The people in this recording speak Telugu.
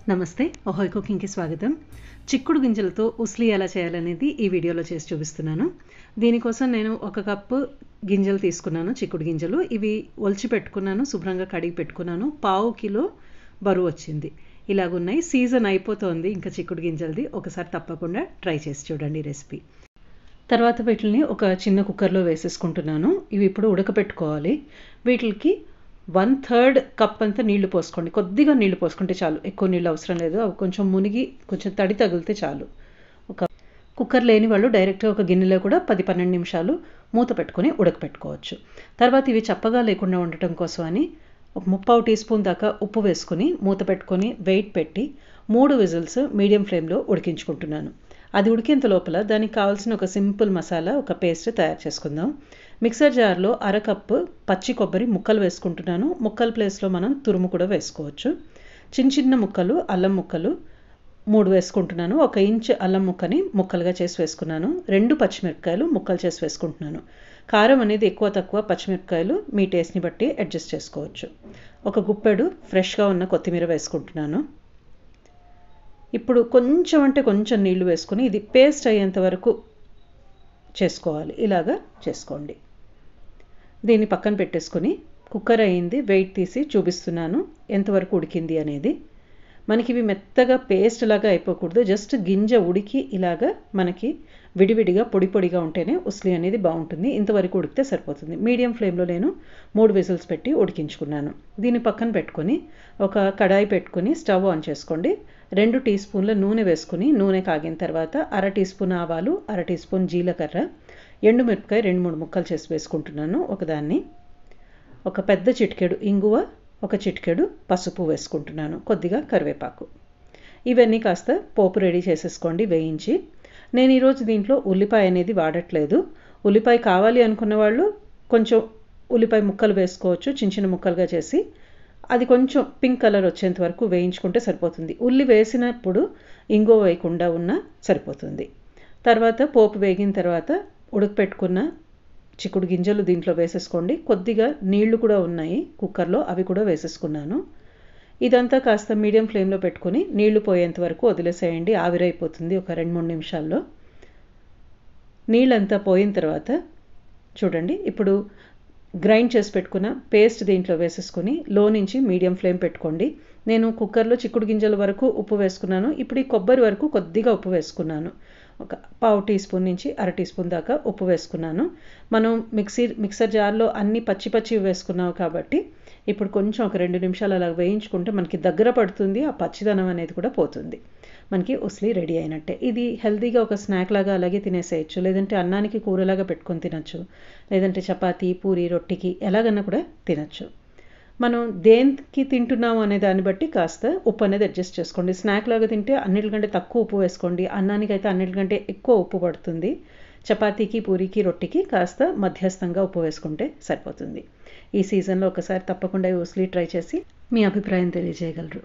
నమస్తే ఓహోయ్ కుకింగ్కి స్వాగతం. చిక్కుడు గింజలతో ఉస్లీ ఎలా చేయాలనేది ఈ వీడియోలో చేసి చూపిస్తున్నాను. దీనికోసం నేను 1 కప్పు గింజలు తీసుకున్నాను, చిక్కుడు గింజలు. ఇవి ఒలిచి పెట్టుకున్నాను, శుభ్రంగా కడిగి పెట్టుకున్నాను. 1/2 కిలో బరువు వచ్చింది. ఇలాగున్నాయి. సీజన్ అయిపోతోంది ఇంకా చిక్కుడు గింజలది. ఒకసారి తప్పకుండా ట్రై చేసి చూడండి రెసిపీ. తర్వాత వీటిని ఒక చిన్న కుక్కర్లో వేసేసుకుంటున్నాను. ఇవి ఇప్పుడు ఉడకపెట్టుకోవాలి. వీటికి 1/3 కప్ అంతా నీళ్లు పోసుకోండి. కొద్దిగా నీళ్లు పోసుకుంటే చాలు, ఎక్కువ నీళ్ళు అవసరం లేదు. అవి కొంచెం మునిగి కొంచెం తడి తగిలితే చాలు. ఒక కుక్కర్ లేని వాళ్ళు డైరెక్ట్గా ఒక గిన్నెలో కూడా 10-12 నిమిషాలు మూత పెట్టుకొని ఉడకపెట్టుకోవచ్చు. తర్వాత ఇవి చప్పగా లేకుండా ఉండటం కోసం అని ఒక 3/4 టీ స్పూన్ దాకా ఉప్పు వేసుకొని మూత పెట్టుకొని వెయిట్ పెట్టి 3 విజిల్స్ మీడియం ఫ్లేమ్లో ఉడికించుకుంటున్నాను. అది ఉడికేంత లోపల దానికి కావాల్సిన ఒక సింపుల్ మసాలా, ఒక పేస్ట్ తయారు చేసుకుందాం. మిక్సర్ జార్లో 1/2 కప్పు పచ్చి కొబ్బరి ముక్కలు వేసుకుంటున్నాను. ముక్కల ప్లేస్లో మనం తురుము కూడా వేసుకోవచ్చు. చిన్న చిన్న ముక్కలు అల్లం ముక్కలు 3 వేసుకుంటున్నాను. 1 ఇంచ్ అల్లం ముక్కని ముక్కలుగా చేసి వేసుకున్నాను. 2 పచ్చిమిరపకాయలు ముక్కలు చేసి వేసుకుంటున్నాను. కారం అనేది ఎక్కువ తక్కువ పచ్చిమిరపకాయలు మీ టేస్ట్ని బట్టి అడ్జస్ట్ చేసుకోవచ్చు. 1 గుప్పెడు ఫ్రెష్గా ఉన్న కొత్తిమీర వేసుకుంటున్నాను. ఇప్పుడు కొంచెం అంటే కొంచెం నీళ్లు వేసుకుని ఇది పేస్ట్ అయ్యేంత వరకు చేసుకోవాలి. ఇలాగా చేసుకోండి. దీన్ని పక్కన పెట్టేసుకొని కుక్కర్ అయింది, వెయిట్ తీసి చూపిస్తున్నాను ఎంతవరకు ఉడికింది అనేది. మనకి ఇవి మెత్తగా పేస్ట్ లాగా అయిపోకూడదు. జస్ట్ గింజ ఉడికి ఇలాగా మనకి విడివిడిగా పొడి పొడిగా ఉంటేనే ఉస్లీ అనేది బాగుంటుంది. ఇంతవరకు ఉడికితే సరిపోతుంది. మీడియం ఫ్లేమ్లో నేను 3 విజిల్స్ పెట్టి ఉడికించుకున్నాను. దీన్ని పక్కన పెట్టుకొని ఒక కడాయి పెట్టుకుని స్టవ్ ఆన్ చేసుకోండి. 2 టీ స్పూన్ల నూనె వేసుకుని నూనె కాగిన తర్వాత 1/2 టీ స్పూన్ ఆవాలు, 1/2 టీ స్పూన్ జీలకర్ర, ఎండుమిరపకాయ 2-3 ముక్కలు చేసి వేసుకుంటున్నాను ఒకదాన్ని. ఒక పెద్ద చిటికెడు ఇంగువ, ఒక చిటికెడు పసుపు వేసుకుంటున్నాను, కొద్దిగా కరివేపాకు. ఇవన్నీ కాస్త పోపు రెడీ చేసేసుకోండి వేయించి. నేను ఈరోజు దీంట్లో ఉల్లిపాయ అనేది వాడట్లేదు. ఉల్లిపాయ కావాలి అనుకున్న వాళ్ళు కొంచెం ఉల్లిపాయ ముక్కలు వేసుకోవచ్చు, చిన్న చిన్న ముక్కలుగా చేసి. అది కొంచెం పింక్ కలర్ వచ్చేంత వరకు వేయించుకుంటే సరిపోతుంది. ఉల్లి వేసినప్పుడు ఇంగువ వేయకుండా ఉన్నా సరిపోతుంది. తర్వాత పోపు వేగిన తర్వాత ఉడకపెట్టుకున్న చిక్కుడు గింజలు దీంట్లో వేసేసుకోండి. కొద్దిగా నీళ్లు కూడా ఉన్నాయి కుక్కర్లో, అవి కూడా వేసేసుకున్నాను. ఇదంతా కాస్త మీడియం ఫ్లేమ్లో పెట్టుకొని నీళ్లు పోయేంత వరకు వదిలేసేయండి. ఆవిరైపోతుంది ఒక 2-3 నిమిషాల్లో. నీళ్ళంతా పోయిన తర్వాత చూడండి, ఇప్పుడు గ్రైండ్ చేసి పెట్టుకున్న పేస్ట్ దీంట్లో వేసేసుకొని లో నుంచి మీడియం ఫ్లేమ్ పెట్టుకోండి. నేను కుక్కర్లో చిక్కుడు గింజల వరకు ఉప్పు వేసుకున్నాను. ఇప్పుడు ఈ కొబ్బరి వరకు కొద్దిగా ఉప్పు వేసుకున్నాను. ఒక 1/2 టీ స్పూన్ నుంచి 1/2 టీ స్పూన్ దాకా ఉప్పు వేసుకున్నాను. మనం మిక్సర్ జార్లో అన్ని పచ్చి వేసుకున్నాం కాబట్టి ఇప్పుడు కొంచెం ఒక 2 నిమిషాలు అలా వేయించుకుంటే మనకి దగ్గర పడుతుంది. ఆ పచ్చిదనం అనేది కూడా పోతుంది. మనకి ఉస్లీ రెడీ అయినట్టే. ఇది హెల్తీగా ఒక స్నాక్ లాగా అలాగే తినేసేయచ్చు, లేదంటే అన్నానికి కూరలాగా పెట్టుకొని తినచ్చు, లేదంటే చపాతీ, పూరి, రొట్టికి ఎలాగన్నా కూడా తినచ్చు. మనం దేనికి తింటున్నాము అనే దాన్ని బట్టి కాస్త ఉప్పు అనేది అడ్జస్ట్ చేసుకోండి. స్నాక్ లాగా తింటే అన్నిటికంటే తక్కువ ఉప్పు వేసుకోండి. అన్నానికైతే అన్నిటికంటే ఎక్కువ ఉప్పు పడుతుంది. చపాతీకి, పూరికి, రొట్టికి కాస్త మధ్యస్థంగా ఉప్పు వేసుకుంటే సరిపోతుంది. ఈ సీజన్లో ఒకసారి తప్పకుండా ఉస్లీ ట్రై చేసి మీ అభిప్రాయం తెలియజేయగలరు.